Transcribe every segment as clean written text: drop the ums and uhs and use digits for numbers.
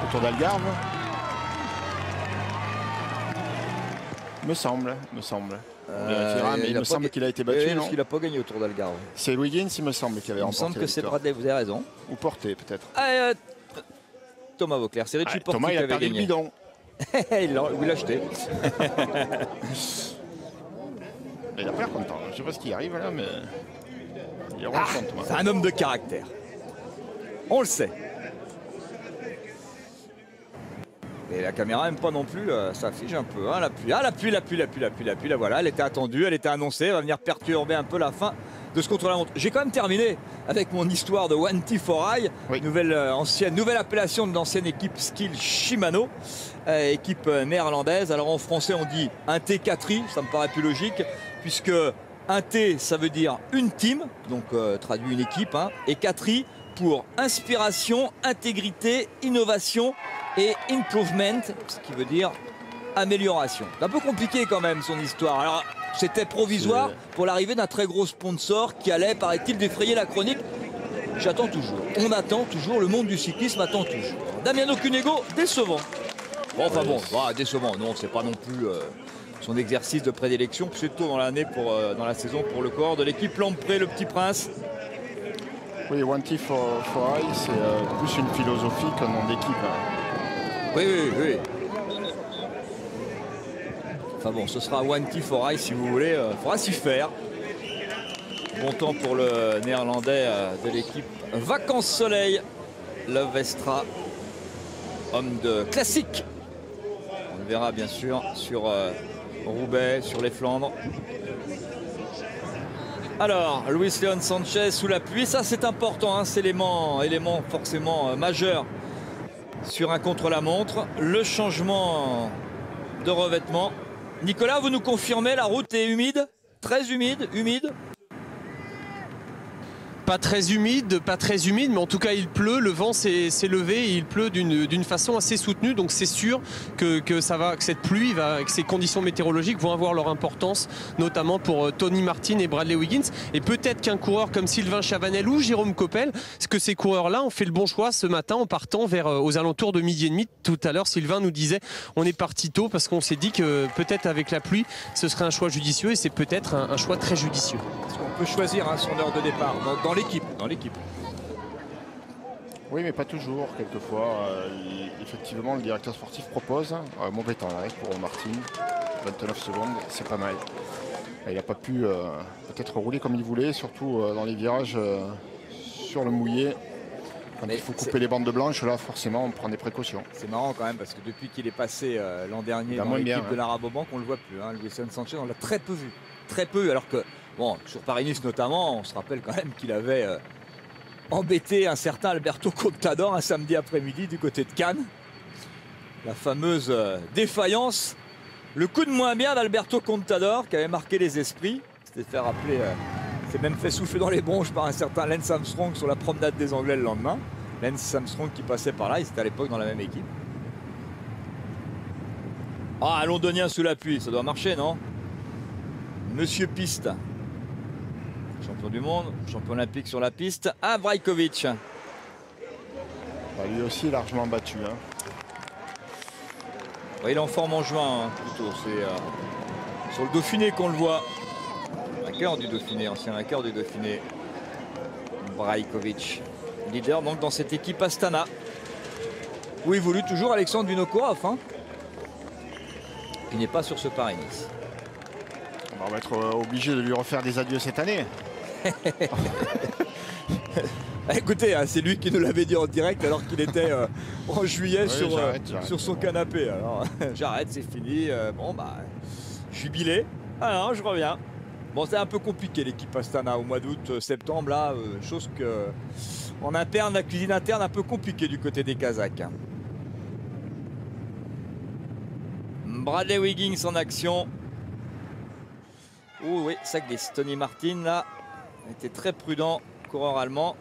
Autour d'Algarve. Me semble. On vérifiera, mais il me semble qu'il a été battu. Parce qu'il n'a pas gagné autour d'Algarve. C'est Wiggins, il me semble, qui avait remporté. Il me semble que c'est Bradley, vous avez raison. Ou Porté, peut-être. Thomas Vauclair, c'est Richie Porté Thomas, qui il a avait perdu gagné. le bidon. Il l'a acheté. Il a pas l'air content. Je ne sais pas ce qui arrive là, mais il est content, Thomas. C'est un homme de caractère. On le sait. Et la caméra n'aime pas non plus, ça affiche un peu. Hein, l'appui, la voilà, elle était attendue, elle était annoncée, elle va venir perturber un peu la fin de ce contre-la-montre. J'ai quand même terminé avec mon histoire de One T for I, oui. nouvelle appellation de l'ancienne équipe Skill Shimano, équipe néerlandaise. Alors en français on dit un T4I, ça me paraît plus logique, puisque un T ça veut dire une team, donc traduit une équipe, hein, et 4I pour inspiration, intégrité, innovation et improvement, ce qui veut dire amélioration. C'est un peu compliqué quand même son histoire. Alors c'était provisoire pour l'arrivée d'un très gros sponsor qui allait, paraît-il, défrayer la chronique. J'attends toujours. On attend toujours, le monde du cyclisme attend toujours. Damiano Cunego, décevant. Bon, enfin bon, décevant. Non, c'est pas non plus son exercice de prédilection. C'est tôt dans l'année dans la saison pour le corps de l'équipe Lamprey, le Petit Prince. Oui, One T for I, c'est plus une philosophie qu'un nom d'équipe. Oui. Enfin bon, ce sera One T for I si vous voulez. Il faudra s'y faire. Bon temps pour le néerlandais de l'équipe Vacances Soleil. Love Vestra, homme de classique. On le verra bien sûr sur Roubaix, sur les Flandres. Alors, Luis Leon Sanchez sous la pluie, ça c'est important, hein, c'est élément forcément majeur sur un contre-la-montre. Le changement de revêtement. Nicolas, vous nous confirmez, la route est humide, très humide. Pas très humide, mais en tout cas il pleut, le vent s'est levé et il pleut d'une façon assez soutenue, donc c'est sûr que cette pluie, que ces conditions météorologiques vont avoir leur importance, notamment pour Tony Martin et Bradley Wiggins, et peut-être qu'un coureur comme Sylvain Chavanel ou Jérôme Coppel, parce que ces coureurs-là ont fait le bon choix ce matin en partant aux alentours de 12h30. Tout à l'heure, Sylvain nous disait on est parti tôt parce qu'on s'est dit que peut-être avec la pluie, ce serait un choix judicieux, et c'est peut-être un choix très judicieux. Est-ce qu'on peut choisir son heure de départ dans l'équipe. Oui, mais pas toujours. Quelquefois, effectivement, le directeur sportif propose. Mauvais temps là pour Martin. 29 secondes, c'est pas mal. Il n'a pas pu peut-être rouler comme il voulait, surtout dans les virages sur le mouillé. Quand il faut couper les bandes blanches, là, forcément, on prend des précautions. C'est marrant quand même, parce que depuis qu'il est passé l'an dernier dans l'équipe de la Rabobank, on ne le voit plus. Hein. Luis Leon Sanchez, on l'a très peu vu. Très peu, alors que, bon, sur Paris-Nice notamment, on se rappelle quand même qu'il avait embêté un certain Alberto Contador un samedi après-midi du côté de Cannes. La fameuse défaillance, le coup de moins bien d'Alberto Contador qui avait marqué les esprits. C'était fait rappeler, s'est même fait souffler dans les bronches par un certain Lance Armstrong sur la promenade des Anglais le lendemain. Lance Armstrong qui passait par là, ils étaient à l'époque dans la même équipe. Ah, un londonien sous la pluie, ça doit marcher, non? Monsieur Piste, champion du monde, champion olympique sur la piste, à Brajkovic. Lui aussi largement battu. Hein. Ouais, il est en forme en juin, hein, plutôt. C'est sur le Dauphiné qu'on le voit. Vainqueur du Dauphiné, ancien vainqueur du Dauphiné. Brajkovic, leader donc dans cette équipe Astana. Où évolue toujours Alexandre Vinokourov. Hein. Il n'est pas sur ce Paris-Nice. On va être obligé de lui refaire des adieux cette année. Écoutez, hein, c'est lui qui nous l'avait dit en direct alors qu'il était en juillet sur son canapé. Alors j'arrête, c'est fini. Bon bah, jubilé. Alors je reviens. Bon, c'est un peu compliqué l'équipe Astana au mois d'août, septembre là, chose que en interne, la cuisine interne un peu compliquée du côté des Kazakhs. Bradley Wiggins en action. Oh oui, ça glisse. Tony Martin là était très prudent, coureur allemand.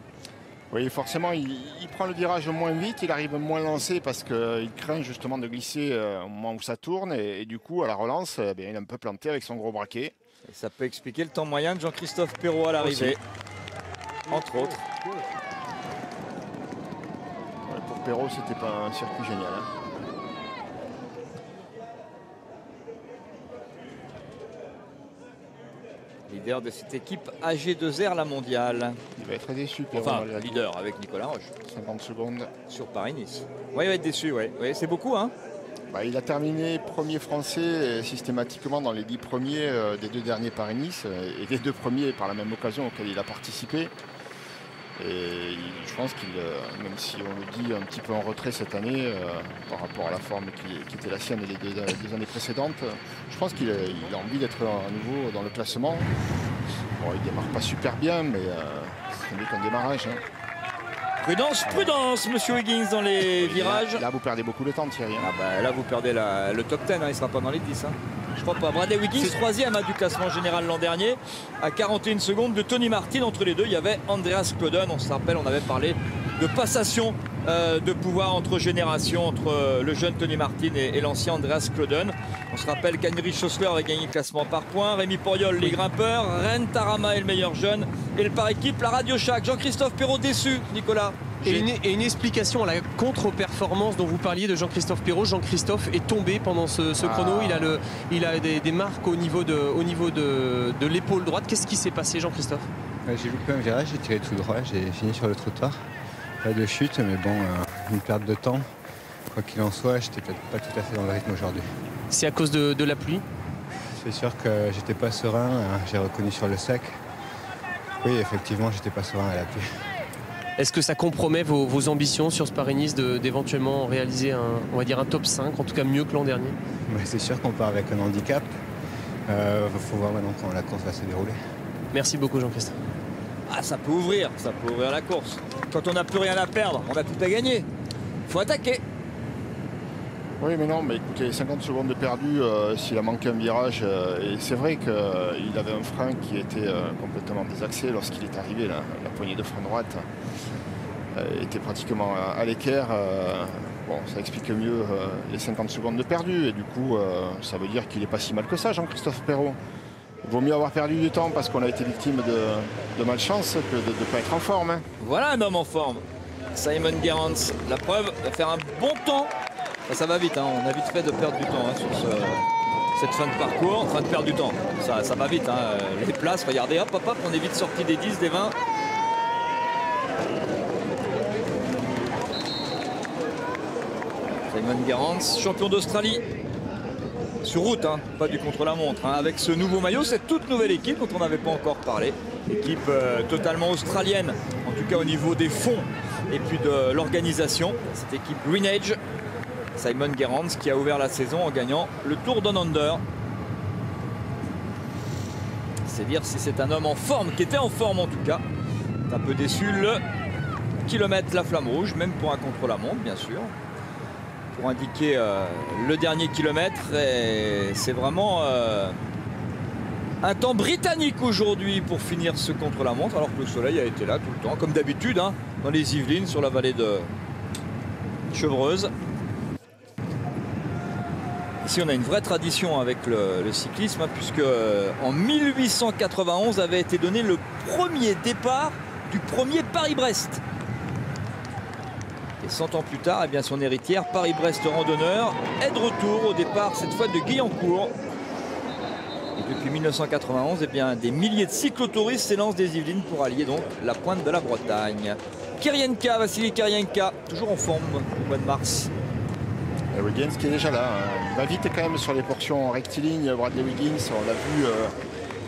Oui, forcément, il prend le virage moins vite, il arrive moins lancé parce qu'il craint justement de glisser au moment où ça tourne. Et du coup, à la relance, il est un peu planté avec son gros braquet. Et ça peut expliquer le temps moyen de Jean-Christophe Perrault à l'arrivée, entre autres. Perrault, c'était pas un circuit génial. Hein. Leader de cette équipe AG2R, la mondiale. Il va être déçu. Enfin, leader avec Nicolas Roche. 50 secondes. Sur Paris-Nice. Oui, il va être déçu, oui. Oui, c'est beaucoup, hein. Bah, il a terminé premier français systématiquement dans les 10 premiers des 2 derniers Paris-Nice et les 2 premiers par la même occasion auxquels il a participé. Et je pense qu'il, même si on le dit un petit peu en retrait cette année par rapport à la forme qui était la sienne les deux années précédentes, je pense qu'il a envie d'être à nouveau dans le classement. Bon, il démarre pas super bien, mais ce n'est qu'un démarrage. Hein. Prudence, prudence, monsieur Wiggins dans les virages. Là, vous perdez beaucoup de temps, Thierry. Ah bah, là, vous perdez le top 10, hein, il ne sera pas dans les 10. Hein. Je crois pas. Bradley Wiggins, 3e du classement général l'an dernier, à 41 secondes de Tony Martin. Entre les deux, il y avait Andreas Klöden. On se rappelle, on avait parlé de passation de pouvoir entre générations, entre le jeune Tony Martin et l'ancien Andreas Klöden. On se rappelle qu'Heinrich Schaussler avait gagné le classement par points, Rémi Poriol, les grimpeurs, Ren Tarama est le meilleur jeune, et le par équipe, la Radio Shack. Jean-Christophe Perrault déçu, Nicolas. Et une explication à la contre-performance dont vous parliez de Jean-Christophe Perrault. Jean-Christophe est tombé pendant ce chrono. Il a des marques au niveau de l'épaule droite. Qu'est-ce qui s'est passé, Jean-Christophe? J'ai loupé un virage, j'ai tiré tout droit, j'ai fini sur le trottoir. Pas de chute, mais bon, une perte de temps. Quoi qu'il en soit, j'étais peut-être pas tout à fait dans le rythme aujourd'hui. C'est à cause de la pluie? C'est sûr que j'étais pas serein, j'ai reconnu sur le sec. Oui, effectivement, j'étais pas serein à la pluie. Est-ce que ça compromet vos ambitions sur ce Paris-Nice d'éventuellement réaliser on va dire un top 5, en tout cas mieux que l'an dernier? C'est sûr qu'on part avec un handicap. Faut voir maintenant comment la course va se dérouler. Merci beaucoup, Jean-Christophe. Ah, ça peut ouvrir la course. Quand on n'a plus rien à perdre, on a tout à gagner. Il faut attaquer. Oui, mais non, mais écoutez, 50 secondes de perdu s'il a manqué un virage. Et c'est vrai qu'il avait un frein qui était complètement désaxé lorsqu'il est arrivé. La poignée de frein droite était pratiquement à l'équerre. Bon, ça explique mieux les 50 secondes de perdu. Et du coup, ça veut dire qu'il n'est pas si mal que ça, Jean-Christophe Perrault. Il vaut mieux avoir perdu du temps parce qu'on a été victime de malchance que de ne pas être en forme. Hein. Voilà un homme en forme. Simon Gerrans, la preuve va faire un bon temps. Ça va vite, hein. On a vite fait de perdre du temps sur cette fin de parcours. Enfin, de perdre du temps, ça va vite. Hein. Les places, regardez, hop, hop, hop, on est vite sorti des 10, des 20. Simon Gerrans, champion d'Australie. Sur route, hein, pas du contre-la-montre. Hein. Avec ce nouveau maillot, cette toute nouvelle équipe dont on n'avait pas encore parlé. Équipe totalement australienne, en tout cas au niveau des fonds et puis de l'organisation. Cette équipe Green Edge. Simon Gerrans qui a ouvert la saison en gagnant le Tour Down Under. C'est dire si c'est un homme en forme, qui était en forme en tout cas. Un peu déçu le kilomètre la flamme rouge, même pour un contre-la-montre bien sûr. Pour indiquer le dernier kilomètre. Et c'est vraiment un temps britannique aujourd'hui pour finir ce contre-la-montre. Alors que le soleil a été là tout le temps, comme d'habitude, hein, dans les Yvelines, sur la vallée de Chevreuse. Ici, on a une vraie tradition avec le cyclisme, hein, puisque en 1891 avait été donné le premier départ du premier Paris-Brest. Et 100 ans plus tard, eh bien, son héritière, Paris-Brest randonneur, est de retour au départ, cette fois de Guyancourt. Et depuis 1991, eh bien, des milliers de cyclotouristes s'élancent des Yvelines pour allier donc la pointe de la Bretagne. Kirienka, Vassili Kirienka, toujours en forme au mois de mars. Wiggins qui est déjà là. Hein. Il va vite quand même sur les portions rectilignes. Bradley Wiggins, on l'a vu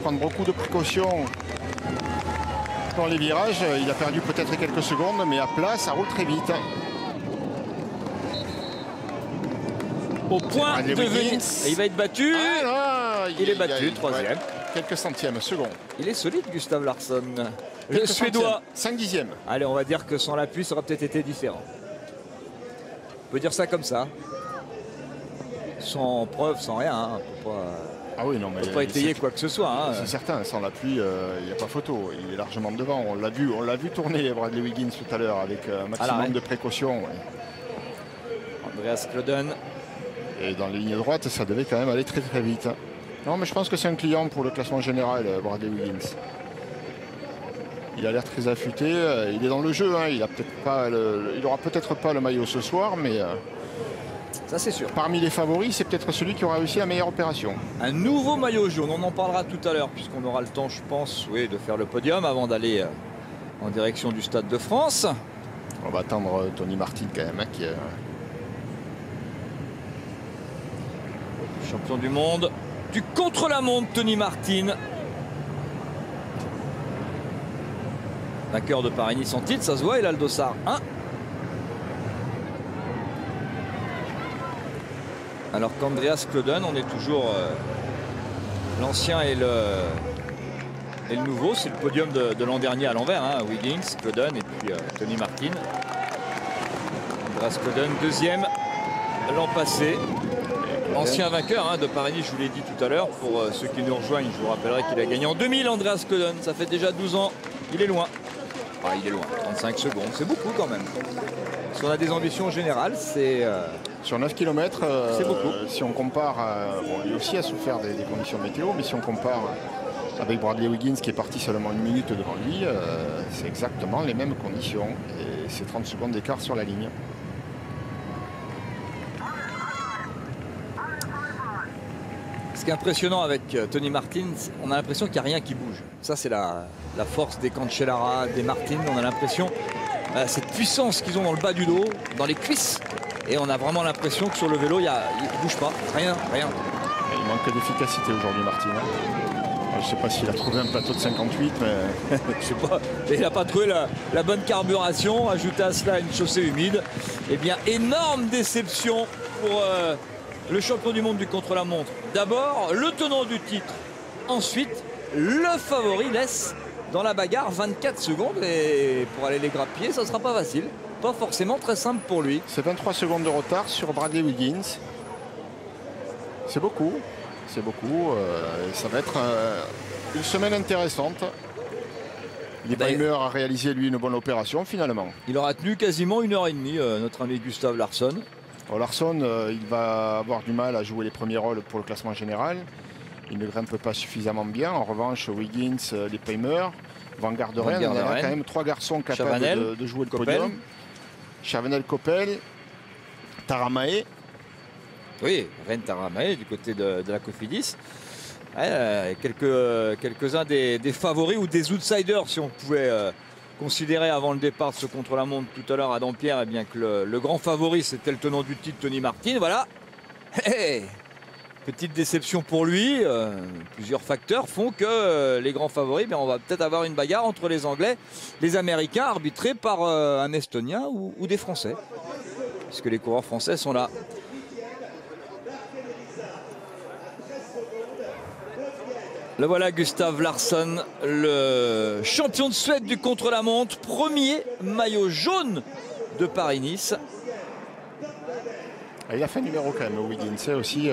prendre beaucoup de précautions dans les virages. Il a perdu peut-être quelques secondes, mais à plat, ça roule très vite. Au point de venir. Il va être battu. Ah, il est battu, troisième. Ouais, quelques centièmes, secondes. Il est solide, Gustav Larsson. Le Suédois. 5 dixièmes. Allez, on va dire que sans l'appui, ça aurait peut-être été différent. On peut dire ça comme ça. Sans preuve, sans rien. Hein. Ah oui, non, mais on ne peut pas étayer quoi que ce soit. Hein. C'est certain, sans l'appui, il n'y a pas photo. Il est largement devant. On l'a vu tourner, Bradley Wiggins, tout à l'heure, avec un maximum de précautions. Ouais. Andreas Klöden. Et dans les lignes droites, ça devait quand même aller très très vite. Non, mais je pense que c'est un client pour le classement général, Bradley Wiggins. Il a l'air très affûté. Il est dans le jeu. Hein. Il aura peut-être pas le maillot ce soir, mais ça c'est sûr. Parmi les favoris, c'est peut-être celui qui aura réussi la meilleure opération. Un nouveau maillot jaune. On en parlera tout à l'heure, puisqu'on aura le temps, je pense, oui, de faire le podium avant d'aller en direction du Stade de France. On va attendre Tony Martin quand même, hein, qui est champion du monde du contre-la-montre, Tony Martin. Vainqueur de Paris-Nice en titre, ça se voit, il a le dossard 1. Alors qu'Andreas Klöden, on est toujours l'ancien et le nouveau. C'est le podium de l'an dernier à l'envers. Hein. Wiggins, Klöden et puis Tony Martin. Andreas Klöden, deuxième l'an passé. Ancien vainqueur hein, de Paris-Nice, je vous l'ai dit tout à l'heure. Pour ceux qui nous rejoignent, je vous rappellerai qu'il a gagné en 2000, Andreas Klöden. Ça fait déjà 12 ans. Il est loin. Ah, il est loin, 35 secondes. C'est beaucoup quand même. Si on a des ambitions générales, c'est... Sur 9 km, c'est beaucoup. Si on compare, bon, lui aussi a souffert des conditions météo, mais si on compare avec Bradley Wiggins qui est parti seulement 1 minute devant lui, c'est exactement les mêmes conditions et c'est 30 secondes d'écart sur la ligne. Ce qui est impressionnant avec Tony Martin, on a l'impression qu'il n'y a rien qui bouge. Ça, c'est la force des Cancellara, des Martin. On a l'impression, cette puissance qu'ils ont dans le bas du dos, dans les cuisses. Et on a vraiment l'impression que sur le vélo, il ne bouge pas. Rien. Et il manque d'efficacité aujourd'hui, Martin. Je ne sais pas s'il a trouvé un plateau de 58, mais... je sais pas. Il n'a pas trouvé la bonne carburation. Ajouté à cela une chaussée humide. Eh bien, énorme déception pour le champion du monde du contre-la-montre. D'abord, le tenant du titre. Ensuite, le favori laisse dans la bagarre 24 secondes. Et pour aller les grappiller, ça ne sera pas facile. Pas forcément très simple pour lui. C'est 23 secondes de retard sur Bradley Wiggins. C'est beaucoup. C'est beaucoup. Ça va être une semaine intéressante. Leipheimer a réalisé lui une bonne opération finalement. Il aura tenu quasiment 1h30, notre ami Gustav Larsson. Alors Larsson, il va avoir du mal à jouer les premiers rôles pour le classement général. Il ne grimpe pas suffisamment bien. En revanche, Wiggins, Leipheimer, Van Garderen, il y a quand même 3 garçons capables de jouer le podium. Chavanel, Coppel, Taramae. Oui, Ren Taramae du côté de la Cofidis. Ouais, quelques-uns des favoris ou des outsiders, si on pouvait considérer avant le départ de ce contre-la-montre tout à l'heure à Dampierre, eh bien que le grand favori, c'était le tenant du titre, Tony Martin. Voilà. Hey, petite déception pour lui. Plusieurs facteurs font que les grands favoris, on va peut-être avoir une bagarre entre les Anglais, les Américains, arbitrés par un Estonien ou des Français. Puisque les coureurs français sont là. Le voilà, Gustav Larsson, le champion de Suède du contre-la-montre, premier maillot jaune de Paris-Nice. Il a fait numéro quand même, Wiggins aussi,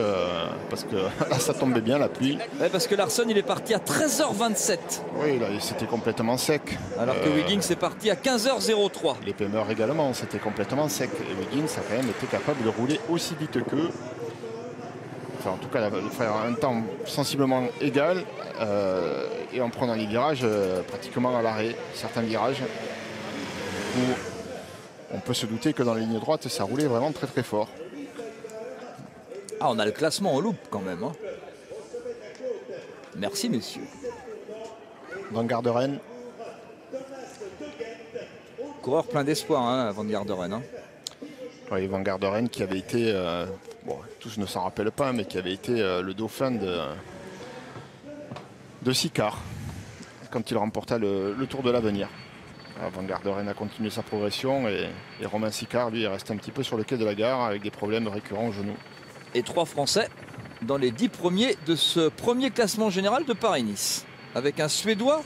parce que là ça tombait bien la pluie. Ouais, parce que Larsson il est parti à 13h27. Oui, là c'était complètement sec. Alors que Wiggins est parti à 15h03. Leipheimer également, c'était complètement sec. Et Wiggins a quand même été capable de rouler aussi vite qu'eux. Enfin, en tout cas, de faire un temps sensiblement égal et en prenant les virages pratiquement à l'arrêt. Certains virages où on peut se douter que dans les lignes droites, ça roulait vraiment très très fort. Ah, on a le classement en loupe quand même. Hein. Merci, messieurs. Van Garderen. Coureur plein d'espoir, hein, Van Garderen. Hein. Oui, Van Garderen qui avait été, bon, tous ne s'en rappellent pas, mais qui avait été le dauphin de Sicard quand il remporta le Tour de l'Avenir. Van Garderen a continué sa progression et Romain Sicard, lui, est resté un petit peu sur le quai de la gare avec des problèmes récurrents au genou. Et 3 Français dans les 10 premiers de ce premier classement général de Paris-Nice. Avec un Suédois